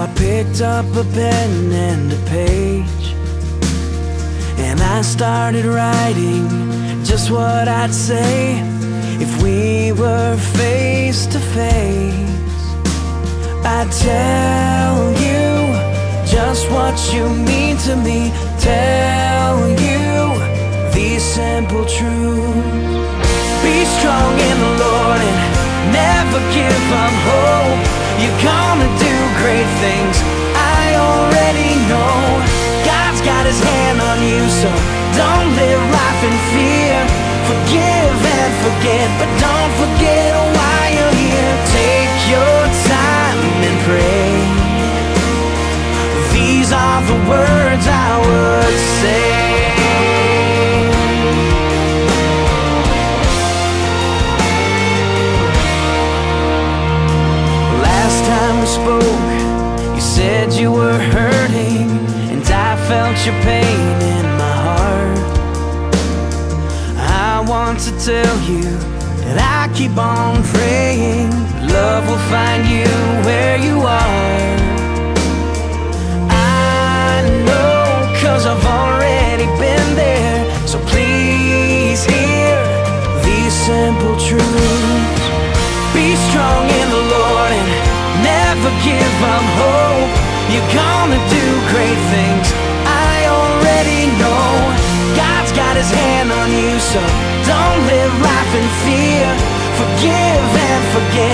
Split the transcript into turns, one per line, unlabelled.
I picked up a pen and a page, and I started writing just what I'd say if we were face to face. I'd tell you just what you mean to me, tell you these simple truths. Be strong in the Lord and never give up hope. You're gonna do great things, I already know. God's got his hand on you, so don't live life in fear. Forgive and forget, but don't forget why you're here. Take your time and pray. These are the words I would say. Last time we spoke, you said you were hurting, and I felt your pain in my heart. I want to tell you that I keep on praying love will find you where you are. I know, 'cause I've already been there. So please hear these simple truths. Be strong in the Lord and never give up hope. You're gonna do great things, I already know. God's got his hand on you, so don't live life in fear. Forgive and forget,